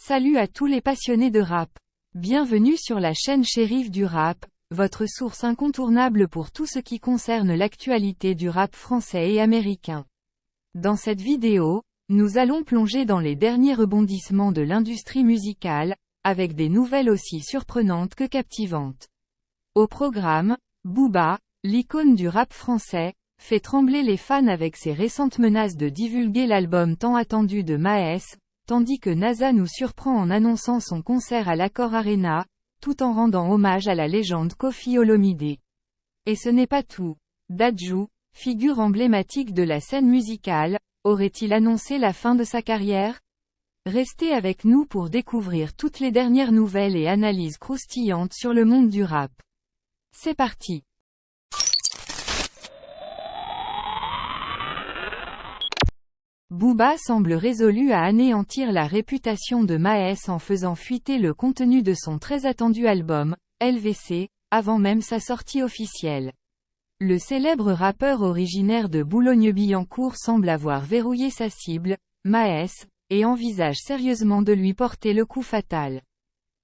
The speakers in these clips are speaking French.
Salut à tous les passionnés de rap. Bienvenue sur la chaîne Shérif du Rap, votre source incontournable pour tout ce qui concerne l'actualité du rap français et américain. Dans cette vidéo, nous allons plonger dans les derniers rebondissements de l'industrie musicale, avec des nouvelles aussi surprenantes que captivantes. Au programme, Booba, l'icône du rap français, fait trembler les fans avec ses récentes menaces de divulguer l'album tant attendu de Maes, tandis que NASA nous surprend en annonçant son concert à l'Accor Arena, tout en rendant hommage à la légende Koffi Olomidé. Et ce n'est pas tout. Dadju, figure emblématique de la scène musicale, aurait-il annoncé la fin de sa carrière? Restez avec nous pour découvrir toutes les dernières nouvelles et analyses croustillantes sur le monde du rap. C'est parti! Booba semble résolu à anéantir la réputation de Maes en faisant fuiter le contenu de son très attendu album, LVC, avant même sa sortie officielle. Le célèbre rappeur originaire de Boulogne-Billancourt semble avoir verrouillé sa cible, Maes, et envisage sérieusement de lui porter le coup fatal.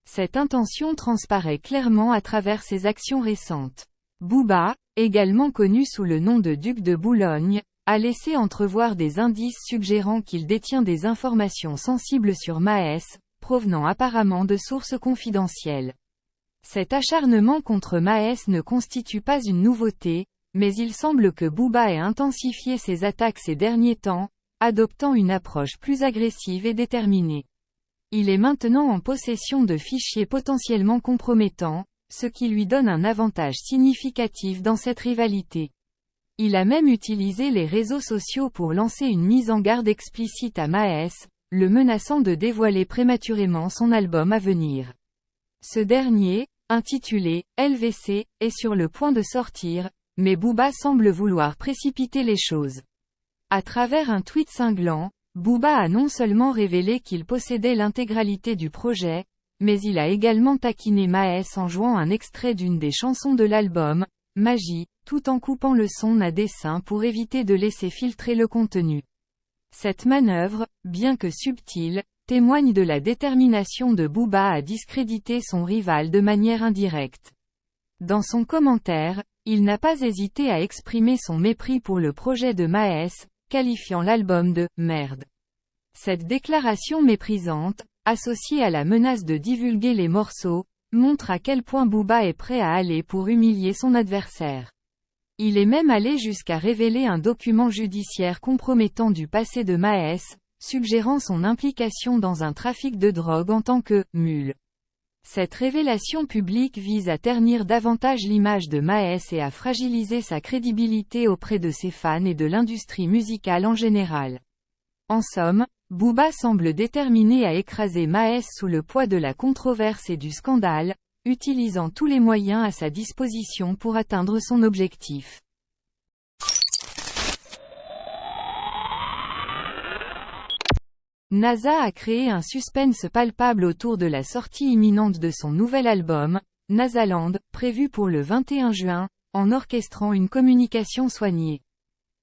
Cette intention transparaît clairement à travers ses actions récentes. Booba, également connu sous le nom de Duc de Boulogne, a laissé entrevoir des indices suggérant qu'il détient des informations sensibles sur Maes, provenant apparemment de sources confidentielles. Cet acharnement contre Maes ne constitue pas une nouveauté, mais il semble que Booba ait intensifié ses attaques ces derniers temps, adoptant une approche plus agressive et déterminée. Il est maintenant en possession de fichiers potentiellement compromettants, ce qui lui donne un avantage significatif dans cette rivalité. Il a même utilisé les réseaux sociaux pour lancer une mise en garde explicite à Maes, le menaçant de dévoiler prématurément son album à venir. Ce dernier, intitulé « LVC », est sur le point de sortir, mais Booba semble vouloir précipiter les choses. À travers un tweet cinglant, Booba a non seulement révélé qu'il possédait l'intégralité du projet, mais il a également taquiné Maes en jouant un extrait d'une des chansons de l'album, Magie, tout en coupant le son à dessein pour éviter de laisser filtrer le contenu. Cette manœuvre, bien que subtile, témoigne de la détermination de Booba à discréditer son rival de manière indirecte. Dans son commentaire, il n'a pas hésité à exprimer son mépris pour le projet de Maes, qualifiant l'album de « merde ». Cette déclaration méprisante, associée à la menace de divulguer les morceaux, montre à quel point Booba est prêt à aller pour humilier son adversaire. Il est même allé jusqu'à révéler un document judiciaire compromettant du passé de Maes, suggérant son implication dans un trafic de drogue en tant que « mule ». Cette révélation publique vise à ternir davantage l'image de Maes et à fragiliser sa crédibilité auprès de ses fans et de l'industrie musicale en général. En somme, Booba semble déterminé à écraser Maes sous le poids de la controverse et du scandale, utilisant tous les moyens à sa disposition pour atteindre son objectif. NASA a créé un suspense palpable autour de la sortie imminente de son nouvel album, Nasaland, prévu pour le 21 juin, en orchestrant une communication soignée.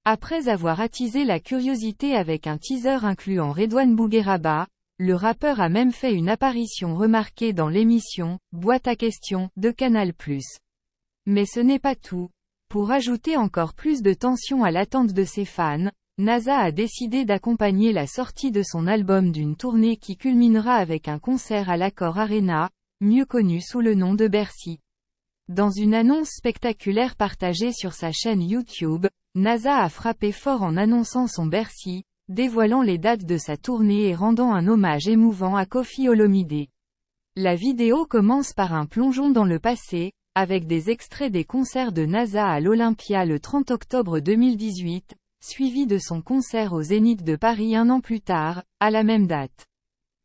Après avoir attisé la curiosité avec un teaser incluant Redouane Bougueraba, le rappeur a même fait une apparition remarquée dans l'émission « Boîte à questions » de Canal+. Mais ce n'est pas tout. Pour ajouter encore plus de tension à l'attente de ses fans, NASA a décidé d'accompagner la sortie de son album d'une tournée qui culminera avec un concert à l'Accor Arena, mieux connu sous le nom de Bercy. Dans une annonce spectaculaire partagée sur sa chaîne YouTube, NASA a frappé fort en annonçant son Bercy, dévoilant les dates de sa tournée et rendant un hommage émouvant à Koffi Olomidé. La vidéo commence par un plongeon dans le passé, avec des extraits des concerts de NASA à l'Olympia le 30 octobre 2018, suivi de son concert au Zénith de Paris un an plus tard, à la même date.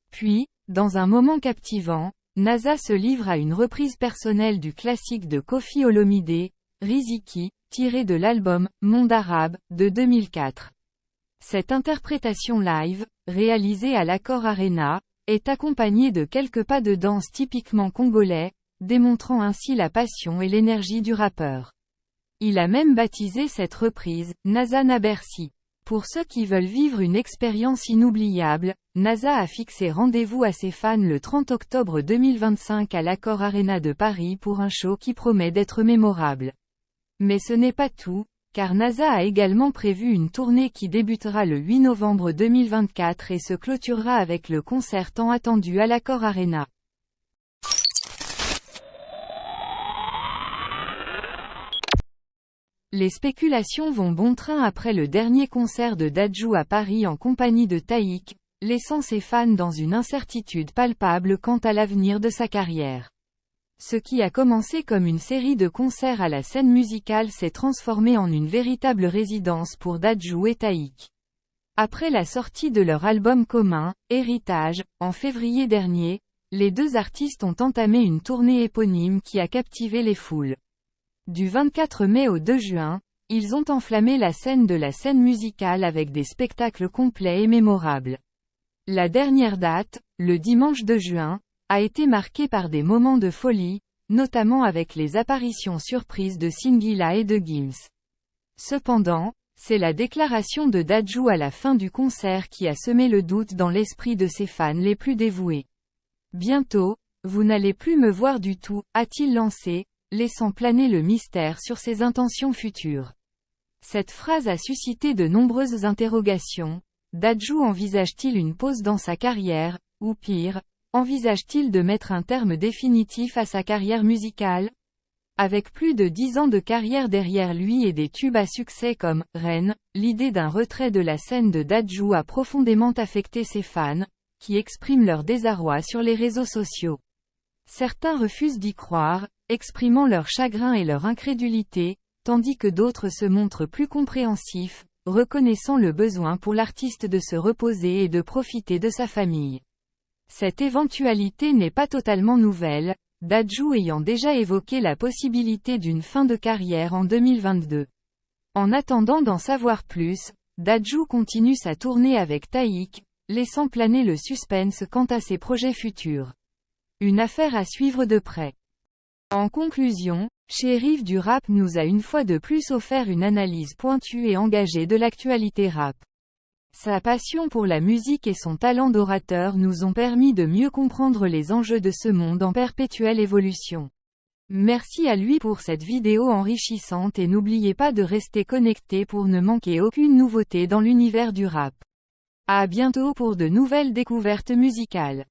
Puis, dans un moment captivant, NASA se livre à une reprise personnelle du classique de Koffi Olomidé, Riziki, tiré de l'album « Monde Arabe » de 2004. Cette interprétation live, réalisée à l'Accor Arena, est accompagnée de quelques pas de danse typiquement congolais, démontrant ainsi la passion et l'énergie du rappeur. Il a même baptisé cette reprise « NASA na Bercy ». Pour ceux qui veulent vivre une expérience inoubliable, NASA a fixé rendez-vous à ses fans le 30 octobre 2025 à l'Accor Arena de Paris pour un show qui promet d'être mémorable. Mais ce n'est pas tout, car NASA a également prévu une tournée qui débutera le 8 novembre 2024 et se clôturera avec le concert tant attendu à l'Accor Arena. Les spéculations vont bon train après le dernier concert de Dadju à Paris en compagnie de Taïk, laissant ses fans dans une incertitude palpable quant à l'avenir de sa carrière. Ce qui a commencé comme une série de concerts à la scène musicale s'est transformé en une véritable résidence pour Dadju et Taïk. Après la sortie de leur album commun, Héritage, en février dernier, les deux artistes ont entamé une tournée éponyme qui a captivé les foules. Du 24 mai au 2 juin, ils ont enflammé la scène de la scène musicale avec des spectacles complets et mémorables. La dernière date, le dimanche 2 juin, a été marquée par des moments de folie, notamment avec les apparitions surprises de Singila et de Gims. Cependant, c'est la déclaration de Dadju à la fin du concert qui a semé le doute dans l'esprit de ses fans les plus dévoués. Bientôt, vous n'allez plus me voir du tout, a-t-il lancé, laissant planer le mystère sur ses intentions futures. Cette phrase a suscité de nombreuses interrogations. Dadju envisage-t-il une pause dans sa carrière, ou pire, envisage-t-il de mettre un terme définitif à sa carrière musicale? Avec plus de 10 ans de carrière derrière lui et des tubes à succès comme « Reine », l'idée d'un retrait de la scène de Dadju a profondément affecté ses fans, qui expriment leur désarroi sur les réseaux sociaux. Certains refusent d'y croire, exprimant leur chagrin et leur incrédulité, tandis que d'autres se montrent plus compréhensifs, reconnaissant le besoin pour l'artiste de se reposer et de profiter de sa famille. Cette éventualité n'est pas totalement nouvelle, Dadju ayant déjà évoqué la possibilité d'une fin de carrière en 2022. En attendant d'en savoir plus, Dadju continue sa tournée avec Taïk, laissant planer le suspense quant à ses projets futurs. Une affaire à suivre de près. En conclusion, Chérif du rap nous a une fois de plus offert une analyse pointue et engagée de l'actualité rap. Sa passion pour la musique et son talent d'orateur nous ont permis de mieux comprendre les enjeux de ce monde en perpétuelle évolution. Merci à lui pour cette vidéo enrichissante et n'oubliez pas de rester connecté pour ne manquer aucune nouveauté dans l'univers du rap. À bientôt pour de nouvelles découvertes musicales.